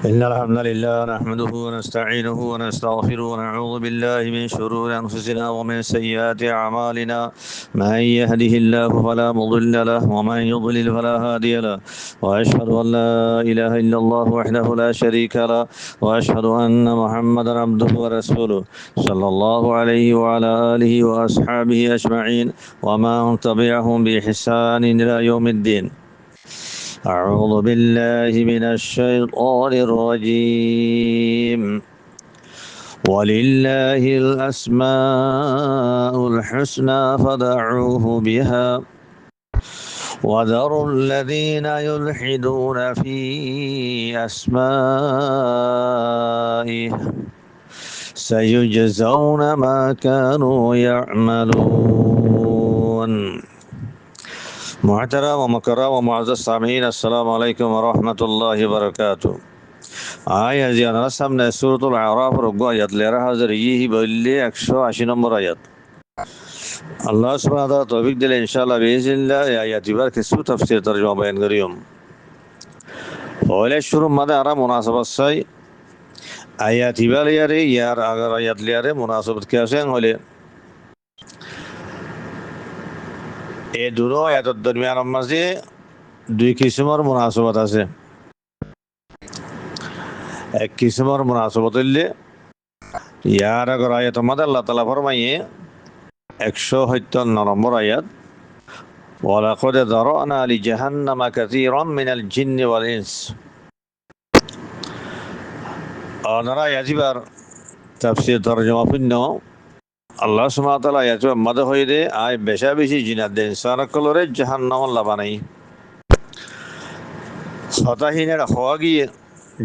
إن الحمد لله نحمده ونستعينه ونستغفره ونعوذ بالله من شرور أنفسنا ومن سيئات أعمالنا. من يهده الله فلا مضل له ومن يضلل فلا هادي له. وأشهد أن لا إله إلا الله وحده لا شريك له. وأشهد أن محمدا عبده ورسوله صلى الله عليه وعلى آله وأصحابه أجمعين ومن تبعهم بإحسان إلى يوم الدين. أعوذ بالله من الشيطان الرجيم. ولله الأسماء الحسنى فدعوه بها وذروا الذين يلحدون في أسمائه سيجزون ما كانوا يعملون. محترم ومكرم ومعزز سامعين السلام عليكم ورحمة الله وبركاته. آية زيادة সামনে সূরাতুল আরাফ রুকু আয়াত 11000 বললে 180 নম্বর আয়াত। আল্লাহ সুবহানাহু ওয়া তাআলা তৌফিক দিলে ইনশাআল্লাহ বিইজনিল্লাহ এই আয়াত এবার কিছু তাফসীর তরজমা বয়ান করিম। ওলে শুরু মাদে আরা মুনাসাবাত সাই আয়াত এবার ইয়ার আগর আয়াত লিয়ারে মুনাসাবাত কি আছে হলে এই দুটো আয়াতের দরমিয়ানের মাঝে দুই কিসমের মুনাসাবাত আছে। এক কিসমের মুনাসাবাত হইলে ইয়ার আগর আয়াতের মাঝে আল্লাহ তাআলা ফরমাইয়ে 157 নম্বর আয়াত ওয়ালাকাদ যারানা লিজাহান্নামা কাসীরাম মিনাল জিন্নি ওয়াল ইনস। আপনারা আয়াতিবার তাফসীর তরজমা পড়ন আল্লাহ সুবহানাহু ওয়া তাআলা আয়াত মাদে হইরে আয় বেশা বেশি জিনাত দেন সারা কলরে জাহান্নাম আল্লাহ বানাই সতাহিনের হওয়া গিয়ে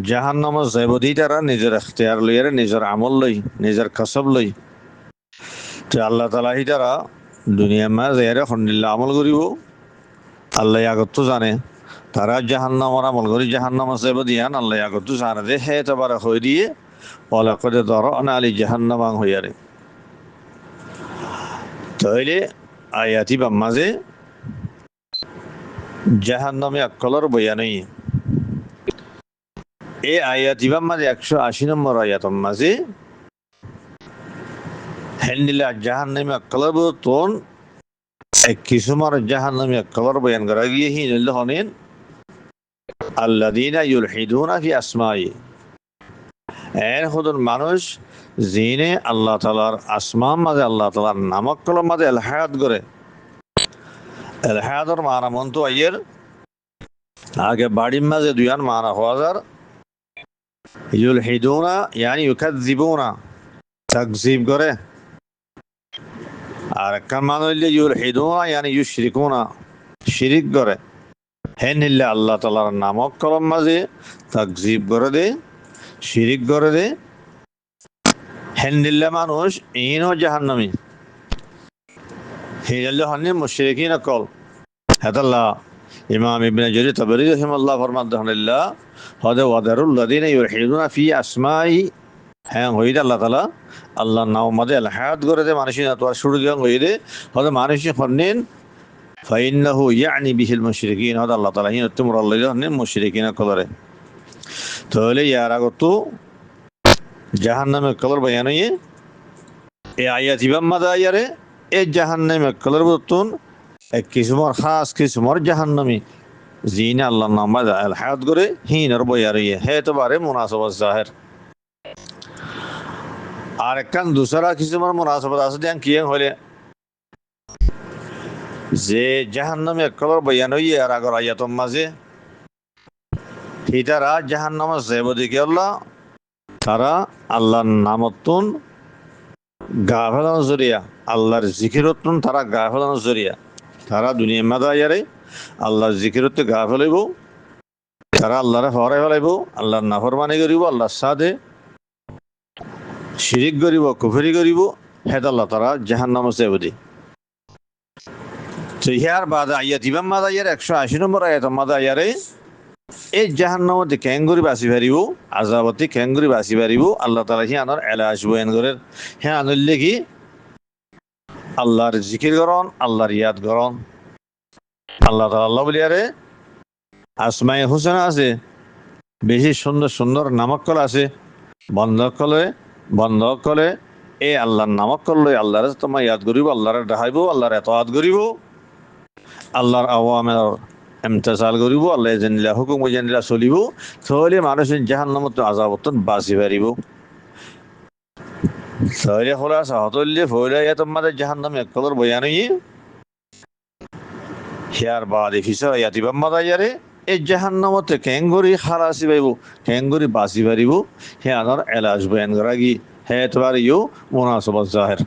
জাহান্নামের জয়বদি তারা নিজের ইখতিয়ার লইয়ারে নিজের আমল লই নিজের কসব লই তো আল্লাহ তাআলা হি তারা দুনিয়া মাঝে এর খন্ডিল্লা আমল করিব আল্লাহ আগত জানে তারা জাহান্নামের আমল করি জাহান্নামের জয়বদি আন আল্লাহ আগত জানে যে হে তবারে হই দিয়ে ওয়ালাকাদ যারানা লিজাহান্নামা হইয়ারে তাইলে আয়াতি বা মাঝে জাহান্নামে আকলর বয়ানই এই আয়াতি বা মাঝে 180 নম্বর আয়াতের মাঝে হেন্দিলা জাহান্নামে আকলর তোন এক কিসুমার জাহান্নামে আকলর বয়ান করা গিয়ে হি হনেন আল্লাযীনা ইউলহিদুনা ফি আসমাই এর হদন মানুষ জিনে আল্লাহ তাআলার আসমাম মাঝে আল্লাহ তাআলার নামক কলম মাঝে ইলহাদ করে এলহাদর মানা মন্ত আইয়ের আগে বাড়ির মাঝে দুয়ান মানা হওয়ার ইউলহিদুনা ইয়ানি ইউকাযযিবুনা তাকযীব করে আর কামান হইলে ইউলহিদুনা ইয়ানি ইউশরিকুনা শিরিক করে হেনিল্লা আল্লাহ তাআলার নামক কলম মাঝে তাকযীব করে দে শিরিক করে দে হেনিল্লা মানুষ ইনো জাহান্নামী হিজাল্লা হন্নি মুশরিকিন কল হেদাল্লাহ ইমাম ইবনে জারীর তাবরী রাহিমাহুল্লাহ ফরমাদাল্লাহ হদে ওয়াদারুল্লাযীনা ইউলহিদুনা ফি আসমাই হ্যাঁ হইদে আল্লাহ তাআলা আল্লাহর নাম মাঝে ইলহাদ করে দে মানুষের তো শুরু দিন হইদে হদে মানুষের হন্নেন ফাইন্নাহু ইয়ানি বিহিল মুশরিকিন হদে আল্লাহ তাআলা হিন তোমরা আল্লাহ হন্নেন মুশরিকিন কলরে তাহলে ইয়ার আগত জাহান্নামের কলর বয়ান হইয়ে এই আয়াত ইবাম মাদা আয়ারে এই জাহান্নামের কলর বতুন এক কিসমর খাস কিসমর জাহান্নামী জিনে আল্লাহর নাম মাঝে ইলহাদ করে হিনর বয়ার হইয়ে হে এতবারে মুনাসাবাত জাহির আর একখান দুসরা কিসমর মুনাসাবাত আছে দেন কি হলে যে জাহান্নামে কলর বয়ান হইয়ে আর আগর আয়াতর মাঝে হিতারা জাহান্নামের জয়বদিকে আল্লাহ তারা আল্লাহর নামতুন গাফেলানো জরিয়া আল্লাহর জিকিরতুন তারা গাফেলানো জরিয়া তারা দুনিয়া মাদায়ারে আল্লাহর জিকিরতে গাফেল হইব তারা আল্লাহরে হরাই ফেলাইব আল্লাহর নাফরমানি করিব আল্লাহর সাথে শিরিক করিব কুফরি করিব হেদ আল্লাহ তারা জাহান্নামের জয়বদি তো ইহার বাদ আয়াত ইমাম মাদায়ার 180 নম্বর আয়াত মাদায়ারে এই জাহান্নামতে ক্যাঙ্গুরি বাসি পারিব আযাবতে ক্যাঙ্গুরি বাসি পারিব আল্লাহ তাআলা হি আনার এলাশ বয়ান করেন হ্যাঁ আনলে কি আল্লাহর জিকির করন আল্লাহর ইয়াদ করন আল্লাহ তাআলা বলিয়ারে আসমায়ে হুসনা আছে বেশি সুন্দর সুন্দর নামকল আছে বন্ধকলে এই আল্লাহর নামকল লই আল্লাহরে তোমার ইয়াদ করিব, আল্লাহরে ডাহাইব, আল্লাহর এতআত করিব, আল্লাহর আওয়ামের এমতেসাল করিব, আল্লাহ জানিলা হুকুম জানিলা চলিব, তাহলে মানুষের জাহান্নামত আযাবত বাঁচি পারিব। তাহলে খোলাসা হতল্লে ফইলা তোমাদের জাহান্নাম এক কলর বয়ান হই হিয়ার বাদে ফিসা ইয়াতিবাম মাদায়ারে এই জাহান্নামতে কেঙ্গরি খালাসি পাইব, কেঙ্গরি বাঁচি পারিব, হে আনার এলাজ বয়ান করা গি হে তোমার ইউ মুনাসাবাত জাহের।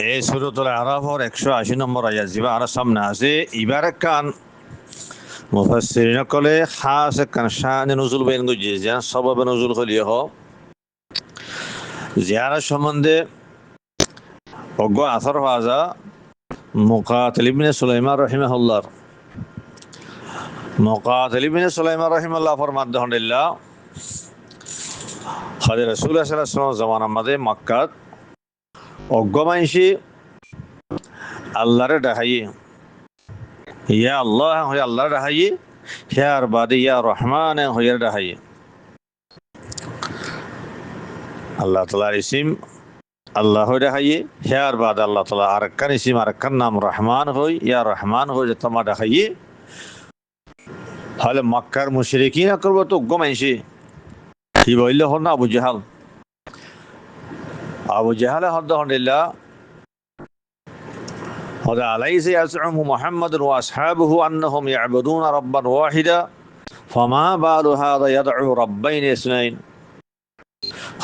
এই সূরাতুল আরাফের 180 নম্বর আয়াত জিবা আর সামনে আছে ইবার কান মুফাসসিরিন কলে খাস কান শান নুজুল বয়ান গজি যা সবাব নুজুল হলিয়ে হ জিয়ারা সম্বন্ধে অজ্ঞ আসার হাজা মুকাতিল ইবনে সুলাইমান রাহিমাহুল্লাহ মুকাতিল ইবনে সুলাইমান রাহিমাহুল্লাহ ফরমান দহনিল্লাহ হযরত রাসূলুল্লাহ সাল্লাল্লাহু আলাইহি ওয়াসাল্লাম জামানার মধ্যে মক্কাত অজ্ঞ মাইশি আল্লাহরে ডাহাইয়ে ইয়া আল্লাহ হয়ে আল্লাহরে ডাহাইয়ে হিয়ার বাদে ইয়া রহমান হয়ে ডাহাইয়ে আল্লাহ তাআলার ইসিম আল্লাহ হয়ে ডাহাইয়ে হিয়ার বাদে আল্লাহ তাআলা আরেকখান ইসিম আরেকখান নাম রহমান হই ইয়া রহমান হয়ে তোমার ডাহাইয়ে। হলে মক্কার মুশরিকিনা করবো তো অজ্ঞ মাইশি কি বললে হন না আবু জাহাল হদ্দ হন্ডিল্লাহ هذا أليس يزعم محمد وأصحابه أنهم يعبدون ربا واحدا فما بال هذا يدعو ربين اثنين.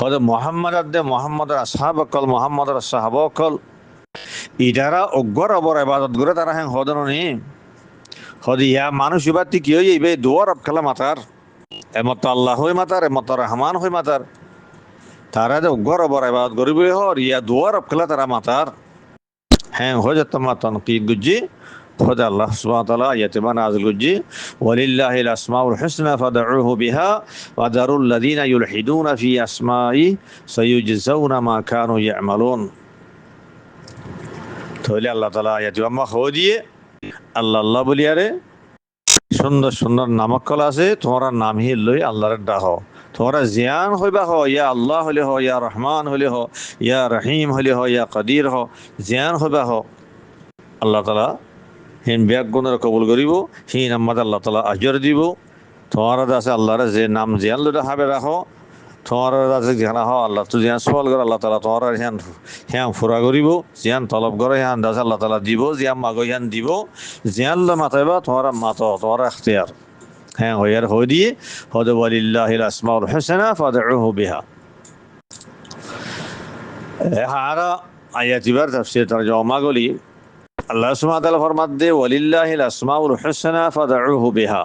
هذا محمد أصحاب قال محمد الصحابة قال إدارة أجر أبور عبادت غير ترى هن هذا نهي هذا يا مانو شبابتي كيو يبي دوار أب كلام أتار এমত আল্লাহ হই মাতার এমত রহমান হই মাতার তারা যে অজ্ঞর অবর ইবাদত করিব হর ইয়া দুয়ার অবখলা তারা মাতার হ্যাঁ হয়ে যেত মাতান কি গুজি খোদা আল্লাহ সুবহানাহু ওয়া তাআলা আয়াতে নাযিল গুজি ওয়ালিল্লাহিল আসমাউল হুসনা ফাদউহু বিহা ওয়া দারুল লাযিনা ইউলহিদুনা ফি আসমাই সায়ুজজাউনা মা কানু ইয়ামালুন। তাহলে আল্লাহ তাআলা আয়াতে আমা খোদিয়ে আল্লাহ বলিয়ারে সুন্দর সুন্দর নামকল আছে তোমরা নাম হি লই আল্লাহর ডাহ তোমরা জিয়ান হইবা হ ইয়া আল্লাহ হলে হ ইয়া রহমান হলে হ ইয়া রহিম হলে হ ইয়া কদির হ জিয়ান হইবা হ আল্লাহ তাআলা হিন ব্যাগ গুণের কবুল করিব হিন আমাদের আল্লাহ তাআলা আজর দিব। তোমার আছে আল্লাহর যে নাম জিয়ান লইটা হবে রাখো তোমার আছে জিয়ান হ আল্লাহ তো জিয়ান সওয়াল করে আল্লাহ তাআলা তোমার হিয়ান হিয়ান ফুরা করিব জিয়ান তলব করে হিয়ান দাস আল্লাহ তাআলা দিব জিয়ান মাগো হিয়ান দিব জিয়ান ল মাতাইবা তোমার মাতো তোমার ইখতিয়ার হ্যাঁ হইয়ার হই দিয়ে হদ ওয়ালিল্লাহিল আসমাউল হুসনা ফাদউহু বিহা। হারা আয়াতিবার তাফসীর তরজমা গলি আল্লাহ সুবহানাহু ওয়া তাআলা ফরমাত দে ওয়ালিল্লাহিল আসমাউল হুসনা ফাদউহু বিহা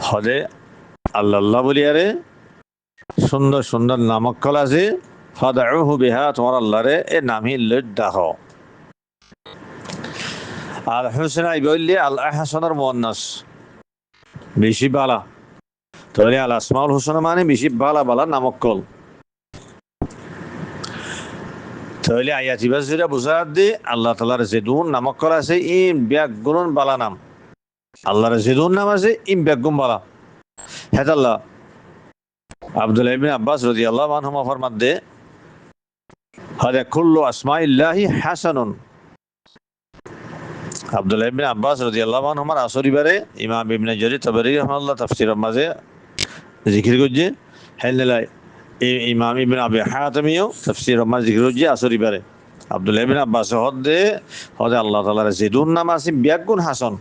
হদে আল্লাহ বলিয়ারে সুন্দর সুন্দর নামকল আছে ফাদউহু বিহা তোমার আল্লাহরে এ নামই লই ডাহ। আল হুসনা বললে আল আহসানের মুয়ান্নাস বেশি বালা তাহলে আল আসমাউল হুসনা মানে বেশি বালা বালা নামকল। তাহলে আয়াতি বাসিরা বুঝাত দে আল্লাহ তাআলার জেদুন নামকল আছে ই ব্যাগুণ বালা নাম আল্লাহর জেদুন নাম আছে ই ব্যাগুণ বালা হেদাল্লাহ আব্দুল্লাহ ইবনে আব্বাস রাদিয়াল্লাহু আনহুমা ফরমাত দে হাদা কুল্লু আসমাইল্লাহি হাসানুন। আব্দুল্লাহ ইবনে আব্বাস রাদিয়াল্লাহু আনহুমার আসরিবারে ইমাম ইবনে জারীর তাবরী রাহিমাহুল্লাহ তাফসীরের মাঝে জিকির করছে হেনলাই ইমাম ইবনে আবি হাতিমিও তাফসীরের মাঝে জিকির করছে আসরিবারে আব্দুল্লাহ ইবনে আব্বাস হদে আল্লাহ তাআলার জিদুন নাম আছে ব্যাগুণ হাসান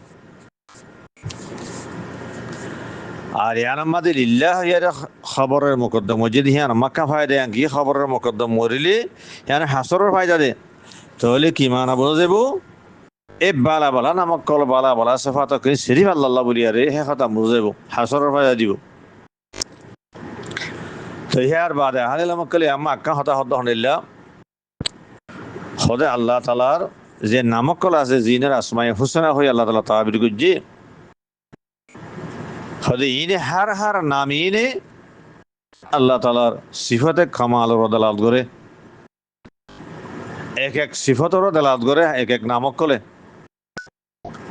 আর ইয়ার আমাদের লিল্লাহ ইয়ার খবরের মুকদ্দম যদি হিয়ান মাক্কা ফায়দা কি খবরের মুকদ্দম মরিলে ইয়ান হাসরের ফায়দা দে তাহলে কি মানা বোঝা যাব এ বালা বালা নামক কল বালা বালা সিফাত করি সিরিফ আল্লাহ বলিয়ারে হে কথা বুঝা যাব হাসরের ফায়দা দিব। তো ইয়ার বাদে হালে নামকলে মাক্কা হতা হদ হনিল্লাহ খোদা আল্লাহ তাআলার যে নামকল আছে জিনের আসমায়ে হুসনা হই আল্লাহ তাআলা তাবির গুজি হদে ইনে হার নাম ইনে আল্লাহ তাআলার সিফাতে কামাল রদালাত করে এক এক সিফাতর দালাত করে এক এক নামক কলে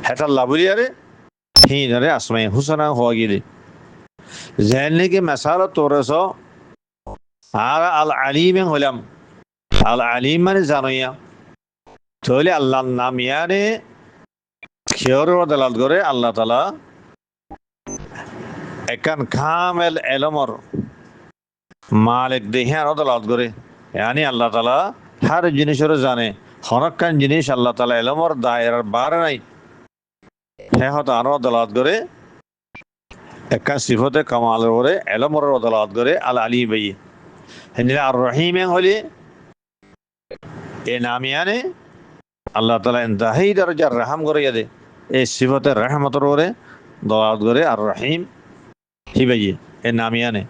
হেতাল্লাহ বলিয়ারে হিনারে আসমাই হুসনা হওয়া গিয়ে জেনে কি মেসাল তোরস আর আল আলিম হলাম আল আলিম মানে জানোয়া তাহলে আল্লাহর নাম ইয়ানে খেয়র দালাল করে আল্লাহ তালা একান কামেল এলমর মালিক দেহে আরো দালাল করে ইয়ানি আল্লাহ তালা হার জিনিসের জানে হনকান জিনিস আল্লাহ তালা এলমর দায়ের বার নাই হ্যাঁ হয়তো আরো দালাল করে একান সিফতে কামাল করে এলমর দালাল করে আল আলী বাই হেন আর রহিম হলে এ নাম ইয়ানে আল্লাহ তালা ইন্তাহি দরজার রাহাম করে দে এই সিফতের রহমতর করে দালাল করে আর রহিম হিবাই এ নাম ইয়ানে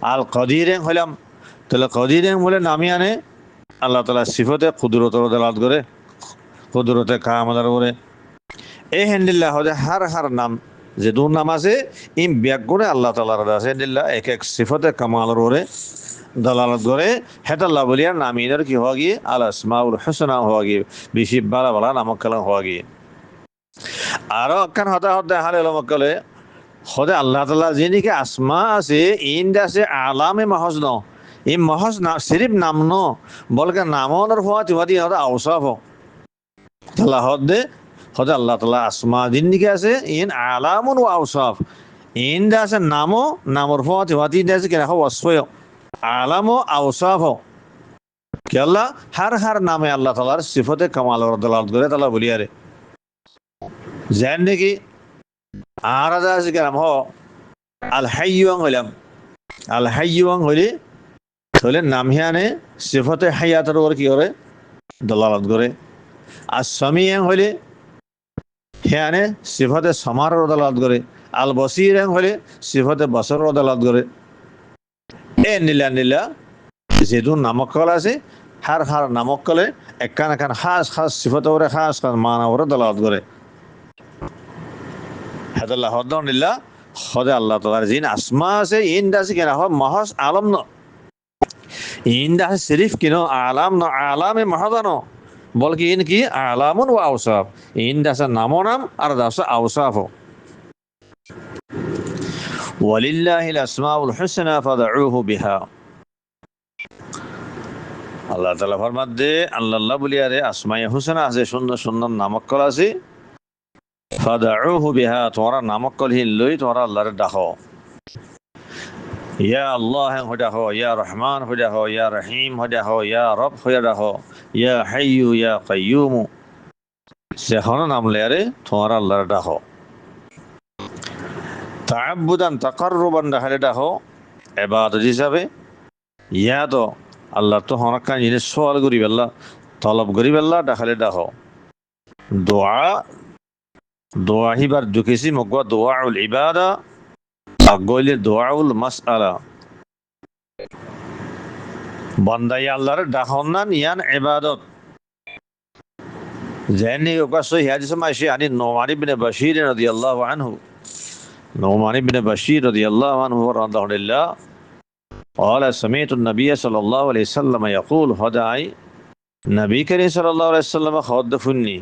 আল কদির হলাম তাহলে কদির বলে নামি আনে আল্লাহ তালা সিফতে কুদরতর দালাত করে কুদরতে কামাদার করে এই হেন্দিল্লাহ হতে হার হার নাম যে দূর নাম আছে ইম ব্যাগুণে আল্লাহ তালার আছে হেন্দিল্লাহ এক এক সিফতে কামালের করে দালালত করে হেতাল্লাহ বলিয়ার নামিনের কি হওয়া গিয়ে আল আসমাউল হোসনা হওয়া গিয়ে বেশি বালা বালা নামক কালাম হওয়া গিয়ে আরো একখান হতা হতে হাল এলমকলে হদে আল্লাহ তালা যিনিকে আসমা আছে ইন্দ আছে আলামে মহজ ন এই মহজ না সিরিফ নাম ন বলকে নামনের হওয়া তিহাদি হদে আওসাফ তাল্লাহ হদে হদে আল্লাহ তালা আসমা যিনিকে আছে ইন আলামুন ও আওসাফ ইন্দ আছে নামো নামর হওয়া তিহাদি আছে কেন ওয়াসফয় আলাম ও আওসাফ কে আল্লাহ হার হার নামে আল্লাহ তালার সিফতে কামাল দালাল করে তালা বলিয়ারে যেন নাকি আর আছে কেরাম হ আল হাইয়ুয়াং হইলাম আল হাইয়ুয়াং হইলে তাহলে নাম হিয়ানে সিফতে হাইয়াতের ওপর কি করে দলালত করে আর সামিয়াং হইলে হিয়ানে সিফতে সমার দলালত করে আল বসিরাং হইলে সিফতে বসর দলালত করে এ নীলা নীলা যেহেতু নামকল আছে হার হার নামকলে একান একান খাস খাস সিফতে ওরে খাস খাস মানা ওরে দলালত করে হেদাল্লাহ হদ্দন নীলা হদে আল্লাহ তালার জিন আসমা আছে ইন আছে কেনা হয় মহস আলম ন ইন্দা সিরিফ কিনো আলাম ন আলামে মহাদানো বল কি ইন কি আলামুন ও আওসাফ ইন্দা আছে নামো নাম আর দাসা আওসাফ ওয়ালিল্লাহিল আসমাউল হুসনা ফাদউহু বিহা আল্লাহ তাআলা ফরমাত দে আল্লাহ বলিয়ারে আসমায়ে হুসনা আছে সুন্দর সুন্দর নামকল আছে ফাদউহু বিহা তোরা নামকল হিন লই তোরা আল্লাহর ডাকো ইয়া আল্লাহ হইডা হো ইয়া রহমান হইডা হো ইয়া রহিম হইডা হো ইয়া রব হইডা হো ইয়া হাইয়ু ইয়া কাইয়ুম সেখানে নাম লেয়ারে তোমার আল্লাহর ডাকো তাআব্বুদান তাকাররুবান ডাকলে ডাকো ইবাদত হিসাবে ইয়া তো আল্লাহ তো হনকান জিনিস সওয়াল করি বেল্লা তলব করি বেল্লা ডাকলে ডাকো দোয়া দোয়া হিবার দুকেসি মগবা দোয়াউল ইবাদা আগলে দোয়াউল মাসআলা বান্দাই আল্লাহর ডাকন না ইয়ান ইবাদত জানি ওকা সহি হাদিস মাইশি আনি নোমান ইবনে বাশীর রাদিয়াল্লাহু আনহু নোমান ইবনে বাশীর রাদিয়াল্লাহু আনহু রাদিয়াল্লাহু قال سمعت النبي صلى الله عليه وسلم يقول هداي نبي كريم صلى الله عليه وسلم خدفني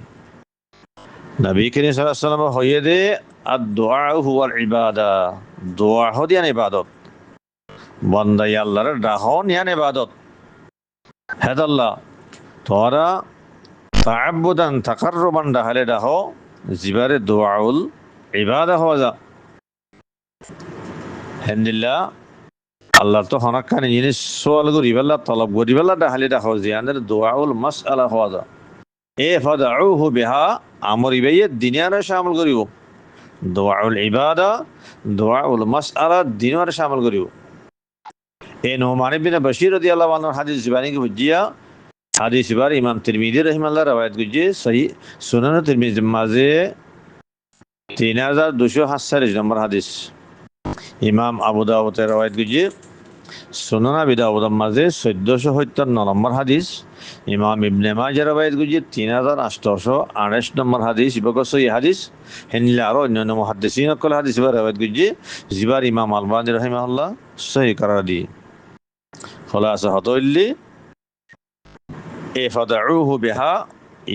نبي كريم صلى الله عليه وسلم هيده الدعاء هو العباده دعاء هو يعني عبادت বান্দাই আল্লাহর ডাকন ইয়ান ইবাদত হেদাল্লাহ তোরা তাআব্বুদান তাকাররুবান ডাকলে ডাকো জিবারে দোয়াউল ইবাদা হওয়া যা হেন্দিল্লাহ আল্লাহ তো হনাক্কান জিনিস সোয়াল করি বেলা তলব করি বেলা ডাকলে ডাকো জিয়ানের দোয়াউল মাসআলা হওয়া যা এ ফাদউহু বিহা আমর ইবাইয়ে দুনিয়ারে শামিল করিব দোয়াউল ইবাদা দোয়াউল মাসআলা দিনরে শামিল করিব এ নোমান ইবনে বাশীর রাদিয়াল্লাহু আনহু হাদিস জিবানি কি বুঝিয়া হাদিস বার ইমাম তিরমিজি রাহিমাহুল্লাহ রওয়ায়াত গুজি সহি সুনান তিরমিজি মাঝে 3247 নম্বর হাদিস ইমাম আবু দাউদের রওয়ায়াত গুজি সুনান আবি দাউদ মাঝে 1457 নম্বর হাদিস ইমাম ইবনে মাজাহ রওয়ায়াত গুজি 3828 নম্বর হাদিস ইবক সহি হাদিস হেনলা আর অন্যান্য মুহাদ্দিসিন কল হাদিস বার রওয়ায়াত গুজি জিবার ইমাম আলবানী রাহিমাহুল্লাহ সহি করার দি খলাসা হতইল্লি এ ফাদউহু বিহা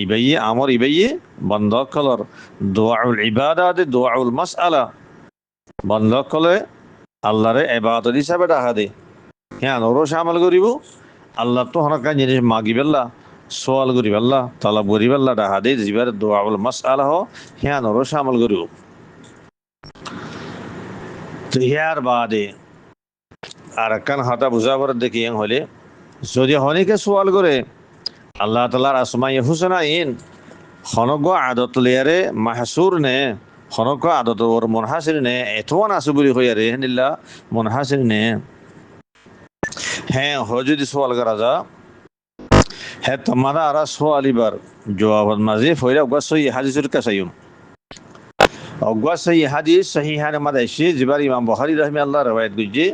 ইবাইয়ে আমর ইবাইয়ে বন্ধকলর দোয়াউল ইবাদাত দোয়াউল মাসআলা বন্ধকলে আল্লাহরে ইবাদত হিসাবে ডাকা দে হ্যাঁ নরো শামিল করিব আল্লাহ তো হনকান জিনিস মাগিবেল্লা সোয়াল করিবেল্লা তালাব করিবেল্লা ডাকা দে জিবার দোয়াউল মাসআলা হ হ্যাঁ নরো শামিল করিব তো ইয়ার বাদে আর কান হাতা বুঝাবার দেখি হলে যদি হনিকে সোয়াল করে আল্লাহ তালার আসমাই হুসনা ইন হনগ আদত লিয়ারে মাহসুর নে হনগ আদত ওর মনহাসির নে এতওয়ান আসু বলি হইয়ারে নিল্লা মনহাসির নে হ্যাঁ হ যদি সোয়াল করা যা হ্যাঁ তোমারা আর সোয়াল এবার জবাবত মাঝে ফইরা অগ্বা সহি হাদিসের কাছাইম অগ্বা সহি হাদিস সহিহানে মাদাইশি জিবার ইমাম বুখারী রাহিমাহুল্লাহ রওয়ায়াত গুজি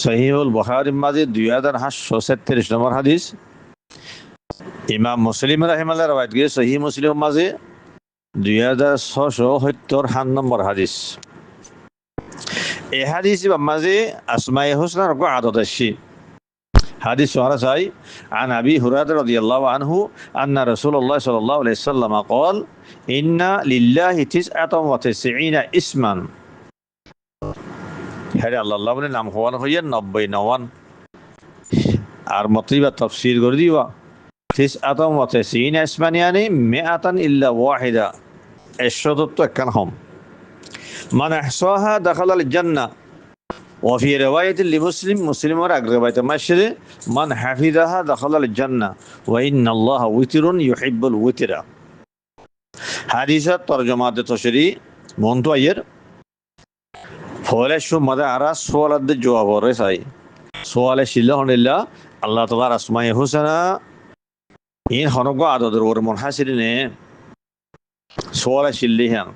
সহিহুল বুখারীর মাঝে 2836 নম্বর হাদিস ইমাম মুসলিম রাহিমাহুল্লাহ রওয়ায়াত গুজি সহিহ মুসলিমের মাঝে 2677 নম্বর হাদিস এই হাদিস মাঝে আসমায়ে হুসনার গো আদত আছে حديث سعي عن أبي هريرة رضي الله عنه أن رسول الله صلى الله عليه وسلم قال إن لله 99 اسما هذا الله من نام خوان خويا 99 আর মতইবা তাফসীর করে দিবা 99 اسما يعني 100 إلا واحدة الشرط كان هم من أحصاها دخل الجنة وفي رواية لمسلم مسلم ورق رواية مشر من حفظها دخل الجنة وإن الله وتر يحب الوتر حديثة ترجمة تشري مونتو أير فولا شو ماذا أرى سؤال الجواب ورساي سؤال شيله الله الله تعالى اسماء الحسنى إن هنقوا عدد ورمنحسرين سؤال شيله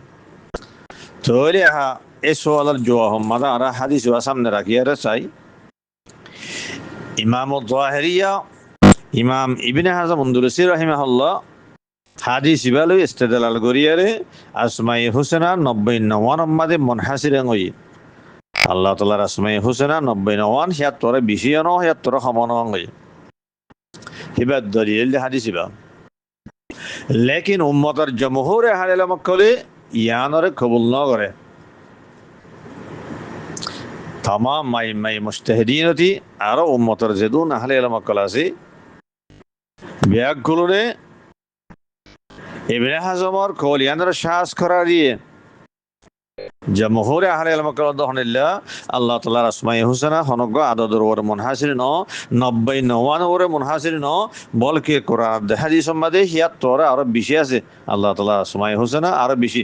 توليها এই সোয়ালের জবাব মাদা আর হাদিস সামনে রাখিয়া চাই ইমাম যাহিরিয়া ইমাম ইবনে হাজাম আন্দালুসি রাহিমাহুল্লাহ হাদিস ইবালু ইস্তেদলাল করিয়ারে আসমাই হুসনা 99 মাদে মুনহাসিরা হই আল্লাহ তাআলার আসমাই হুসনা 99 ৭৭ বিশিয়ন ৭৭ সমান হই হিবাদ দলিল হাদিস ইবা লেকিন উম্মতের জমহুরে হালাল মক্কলে ইয়ানরে কবুল না করে तमाम माई मुजतहिदीन थी आरो उम्मतर जदून अहले इल्म कलासी ব্যাগগুলোরে ইবনে হাজমর কলিয়ানের শাস করা দিয়ে জমহুরে আহলে ইলম কলাদহনিল্লাহ আল্লাহ তাআলার আসমায়ে হুসনা হনগ আদদর ওর মুনহাসির ন 90 99 ওরে মুনহাসির ন বলকে কোরআন হাদিস সম্বন্ধে 76 আরো বেশি আছে আল্লাহ তাআলার আসমায়ে হুসনা আরো বেশি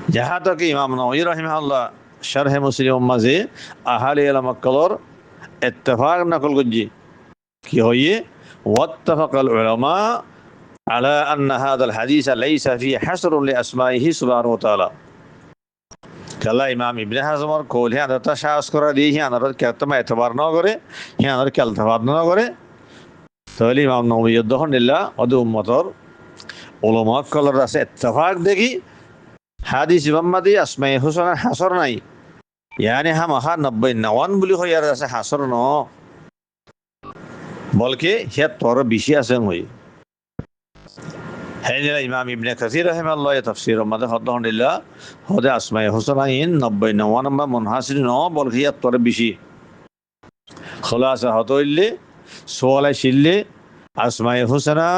जहाँ तक इमाम नववी रहिमहुल्लाह शरह मुस्लिम मज़े अहले इल्म कलर इत्तफाक नकल गुजी कि हो ये वत्तफ़क़ल उलमा अला अन्न हादल हदीस लैसा फी हस्र लिअस्माइहि सुब्हानहु व तआला कला इमाम इब्ने हज़म और कोल है अनता शास करा दी है अनर कहतमा एतबार न करे है अनर कल तबार न करे तो इमाम नववी यदहनिल्लाह अद उम्मतर उलमा कलर से इत्तफाक देखी হাদিস ইমাম্মাদি আসমাই হুসনার হাসর নাই ইয়ানি হাম আহা 90 বুলি হয় আর আছে হাসর ন বলকে হিয়া তোর বেশি আছে মই হেনিলা ইমাম ইবনে কাসির রাহিমাহুল্লাহ তাফসীর মাদে হদহনিল্লাহ হদে আসমাই হুসনাইন 90 99 মুনহাসির ন বলকে হিয়া তোর বেশি খুলাসা হতইলে সোয়ালে শিললে আসমাই হুসনা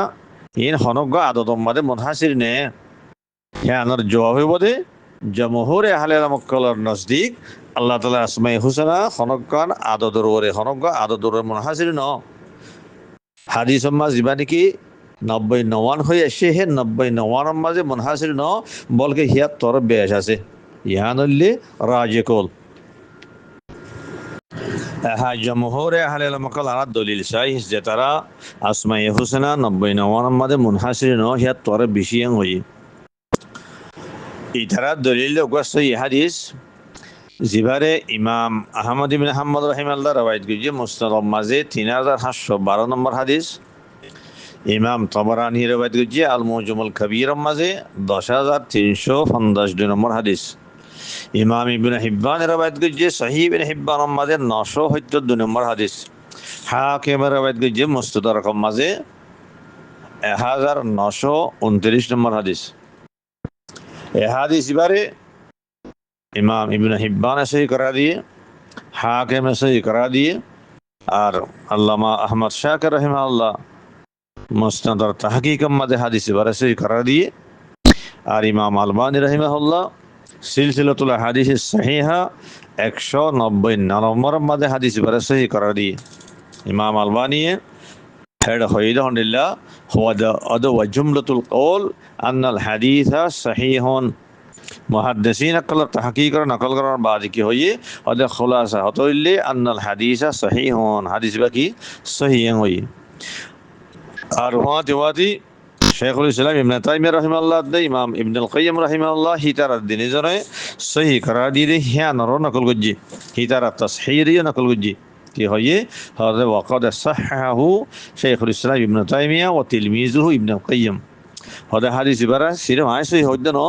ইন হনগ আদদম মাদে মুনহাসির নে হ্যাঁ আনার জবাব হইবদে জমহুরে আহলে ইলম কলার নজদিক আল্লাহ তাআলা আসমাই হুসনা হনগান আদদর ওরে হনগ আদদর মুনহাসির ন হাদিস মাঝ জিবানি কি 90 99 হয়ে আসে হে 90 99 মাঝে মুনহাসির ন বলকে হিয়া তোর বেশ আছে ইয়ানুল্লি রাজিকুল হ্যাঁ জমহুরে আহলে ইলম কলার দলিল চাই যে তারা আসমাই হুসনা 90 99 মাঝে মুনহাসির ন হিয়া তোর বেশি হই ইতারা দলিল ওয়াসই হাদিস জিবারে ইমাম আহমদ ইবনে হাম্মদ রাহিমাহুল্লাহ রওয়ায়াত করেছে মুসনাদ মাঝে 3812 নম্বর হাদিস ইমাম তাবারানী রওয়ায়াত করেছে আল মুজমুল কবীর মাঝে 10352 নম্বর হাদিস ইমাম ইবনে হিব্বান রওয়ায়াত করেছে সহিহ ইবনে হিব্বান মাঝে 972 নম্বর হাদিস হাকিমের রওয়ায়াত গিয়ে মুস্তাদরাক মাঝে 1929 নম্বর হাদিস। এ হাদিস এবারে ইমাম ইবনে হিব্বান সহি করা দিয়ে, হাকিম সহি করা দিয়ে, আর আল্লামা আহমদ শাকির রাহিমাহুল্লাহ মুসনাদ আর তাহকিকের মাঝে হাদিস এবারে সহি করা দিয়ে, আর ইমাম আলবানী রাহিমাহুল্লাহ সিলসিলাতুল হাদিস সহিহা 190 মাঝে হাদিস এবারে সহি করা দিয়ে। ইমাম আলবানী হেড হইলহনিল্লাহ হুয়া জুমলাতুল কওল আন্নাল হাদিসা সহিহুন। মুহাদ্দিসিন আকল তাহকিক আর নকল করার বাদ কি হইয়ে ওদের খুলাসা হতইলে আন্নাল হাদিসা সহিহুন, হাদিস বাকি সহিহ হইয়ে। আর ওয়াতি শেখুল ইসলাম ইবনে তাইমিয়া রাহিমাহুল্লাহ দে ইমাম ইবনুল কাইয়্যিম রাহিমাহুল্লাহ হিতার দিনে জনে সহি করা দিয়ে হিয়া নর নকল গজ্জি, হিতার তাসহিরিয়া নকল গজ্জি কি হইয়ে হযরত ওয়াকাদ সাহহাহু শেখুল ইসলাম ইবনে তাইমিয়া ওয়া তিলমিজুহু ইবনুল কাইয়্যিম। হদে হাদিস ইবারা সিরে মাই সহি হইদ ন।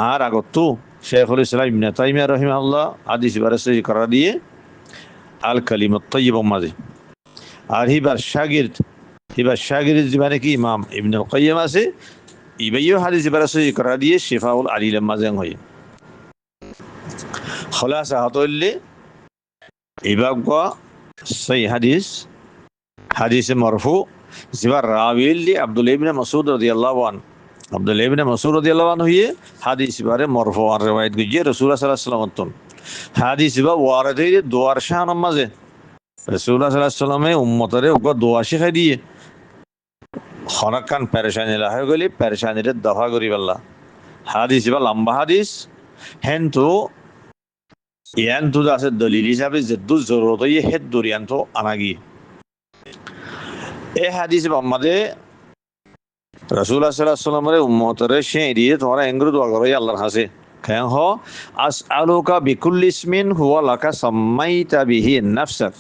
আর আগতো শেখুল ইসলাম ইবনে তাইমিয়া রাহিমাহুল্লাহ হাদিস ইবারা সহি করা দিয়ে আল কালিমাত তাইয়্যিবা মাঝে। আর হিবার শাগিরিদ জীবনে কি ইমাম ইবনুল কাইয়্যিম আছে ইবাইও হাদিস ইবারা সহি করা দিয়ে শিফাউল আলিল মাঝে হয়ে। খলাসা হতইলে ইবাব সহি হাদিস মারফু জিবার রাবিল আব্দুল্লাহ ইবনে মাসউদ রাদিয়াল্লাহু আনহু, আব্দুল্লাহ ইবনে মাসউদ রাদিয়াল্লাহু আনহু হয়ে হাদিস ইবারে মারফু আর riwayat গিয়ে রাসূলুল্লাহ সাল্লাল্লাহু আলাইহি ওয়াসাল্লাম হাদিস ইবা ওয়ারাদে দুয়ার শাহ নামাজে রাসূলুল্লাহ সাল্লাল্লাহু আলাইহি ওয়াসাল্লামে উম্মতরে ওগো দোয়া শিখাই দিয়ে খনাকান পেরেশানি লা হয়ে গেলে পেরেশানিরে দফা করি আল্লাহ। হাদিস ইবা লম্বা হাদিস হেনতো ইয়ান্তু আছে দলিল হিসাবে যেদু জরুরত হইয়ে হেদ দরিয়ান্ত আনাগি। এ হাদিস আমাদের রাসূলুল্লাহ সাল্লাল্লাহু আলাইহি ওয়াসাল্লামের উম্মতরে সে দিয়ে তোমরা এঙ্গুর দোয়া করো আল্লাহর কাছে কেন হ আসআলুকা বিকুল্লি ইসমিন হুয়া লাকা সাম্মাইতা বিহি নাফসাক।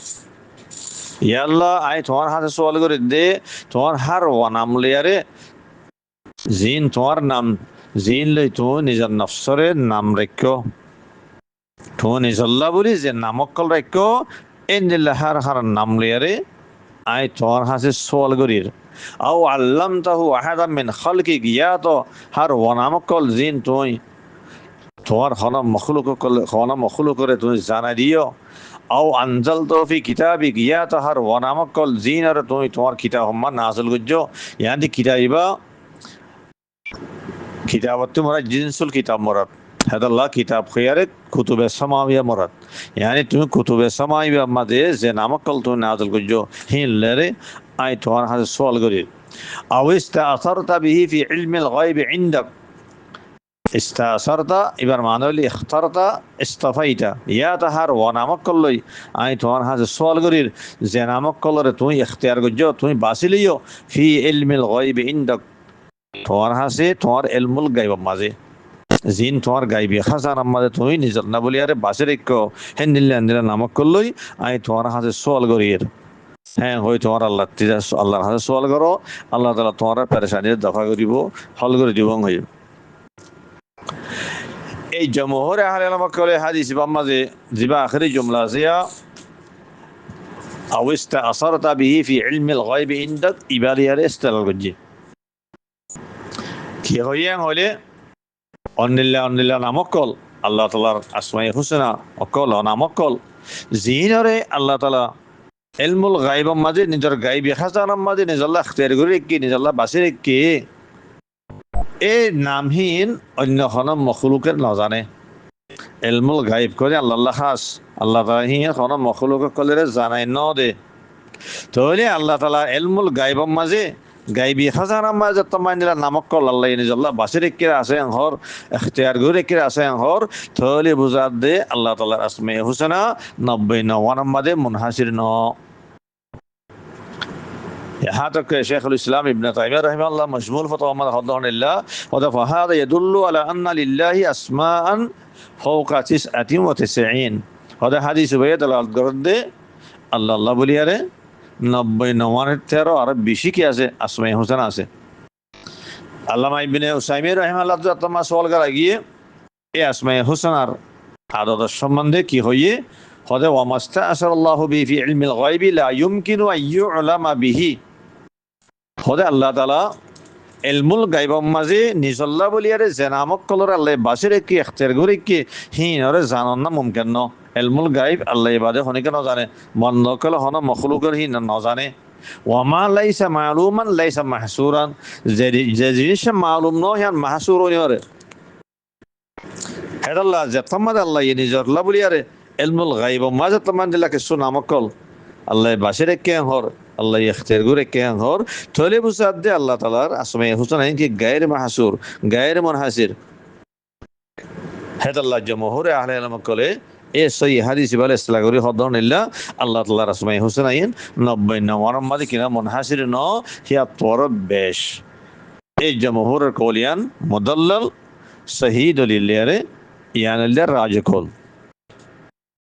ইয়া আল্লাহ আই তোমার হাতে সওয়াল করে দে তোমার হার ওয়া নাম লিয়ারে জিন তোমার নাম জিন লই তো নিজের নফসরে নাম রাখো তো নিজল্লাহ বলি যে নামকল রাখো এন্দিল্লাহার হার নাম লিয়ারে আই তোমার হাতে সওয়াল করির আও আল্লামতাহু আহাদাম মিন খালকি গিয়া তো হার ওয়া নামকল জিন তুই তোমার হনা মখলুক করে তুমি জানাই দিও আও আনজাল তৌফি কিতাবি গিয়া তাহার ওয়ানামকল জিন আর তুমি তোমার কিতাব হম্মা নাজল গুজ্জো ইয়ানি কিতাইবা কিতাবত মোরা জিনসুল কিতাব মোরাদ হাদাল্লাহ কিতাব খয়ারে কুতুবে সামাবিয়া মোরাদ ইয়ানি তুমি কুতুবে সামাবিয়া মাদে যে নামকল তুমি নাজল গুজ্জো হিনলেরে আই তোমার হাতে সওয়াল করি আও ইস্তাআসারতা বিহি ফি ইলমিল গায়ব ইনদাক। ইস্তাসারতা এবার মানে হইলে ইখতারতা ইস্তাফাইতা ইয়া তাহার ও নামক করলই আই তোমার হাতে সওয়াল করির যে নামক করলে তুমি ইখতিয়ার করছো তুমি বাছি লিও ফি ইলমিল গায়ব ইনদাক তোমার হাতে তোমার ইলমুল গায়ব মাঝে জিন তোমার গায়বী খাজানার মাঝে তুমি নিজের না বলি আরে বাছি রেখো হেন্দিল্লা নামক করলই আই তোমার হাতে সওয়াল করির। হ্যাঁ হই তোমার আল্লাহর হাতে সওয়াল করো আল্লাহ তাআলা তোমার পেরেশানির দফা করিব হল করে দিব হই। এই জমহুর আহলে ইলম কলে হাদিস বাম্মাজে জিবা আখরি জুমলা জিয়া আও ইস্তাআসারতা বিহি ফি ইলমিল গায়ব ইনদাক ইবারিয়ার ইস্তেলাল গজি কি হইয়াং হলে অন্নিল্লাহ নামকল আল্লাহ তাআলার আসমায়ে হুসনা অকল নামকল জিনরে আল্লাহ তাআলা ইলমুল গায়ব মাঝে নিজের গায়বী খাজানার মাঝে নিজল্লাহ ইখতিয়ার করে কি নিজল্লাহ বাসি রেখে এই নামহীন অন্য কোনো মখলুকের নজানে ইলমুল গায়ব করে আল্লাহ খাস আল্লাহ তাআলা হি কোনো মখলুক কলে জানাই ন দে তাহলে আল্লাহ তাআলা ইলমুল গায়বের মাঝে গায়বী খাজানার মাঝে তোমাইনিরা নামক কল আল্লাহ নিজল্লাহ বাসি রেখে আছে হর ইখতিয়ার করে রেখে আছে হর তাহলে বুঝা দে আল্লাহ তাআলার আসমায়ে হুসনা 99 মাঝে মুনহাসির ন। यहाँ तक शेखुल इस्लाम इब्न ताइमिया रहमतुल्लाह मजमूल फतवा में हदल्लाह वदफहाद यदुल्लु अला अन्ना लिल्लाहि अस्माअन फौका 99 हदा हादिस बये दलाल करदे अल्लाह বলি আরে 90 আর বেশি কি আছে আসমায়ে হুসনা আছে। আল্লামা ইবনে উসাইমিন রাহিমাহুল্লাহ তাআলা সওয়াল করা গিয়ে এই আসমায়ে হুসনার আদত সম্বন্ধে কি হইয়ে হদে ওয়ামাস্তা আসাল্লাহু বি ফি ইলমিল গায়বি লা ইউমকিনু আন ইউলামা বিহি হদে আল্লাহ তাআলা ইলমুল গায়বম মাঝে নিজল্লা বলিয়ারে জেনামক কলর আল্লাহ বাসিরে কি ইখতিয়ার করে কি হিনরে জানন না মুমকিন ন ইলমুল গায়ব আল্লাহ ইবাদে হনিকে ন জানে মন নকল হন মখলুকর হিন ন জানে ওয়ামা লাইসা মালুমান লাইসা মাহসুরান যে জিনিস মালুম ন হিয়ান মাহসুর হইরে হেদাল্লাহ যে তোমাদ আল্লাহ নিজল্লা বলিয়ারে ইলমুল গায়বম মাঝে তোমাদ দিলাকে সুনামকল আল্লাহ বাসিরে কে হর আল্লাহ ইখতিয়ার করে কে হর থলে বুসাদ দে আল্লাহ তাআলার আসমায়ে হুসনা কি গায়র মাহসুর গায়র মুনহাসির হেদাল্লাহ জমহুরে আহলে ইলম কলে এ সহি হাদিস বলে ইসলাগরি হদনিল্লাহ আল্লাহ তাআলার আসমায়ে হুসনা 90 নম্বর মাদি কিনা মুনহাসির ন হিয়া পর বেশ এই জমহুরের কলিয়ান মুদাল্লাল সহি দলিল ইয়ানে রাজকল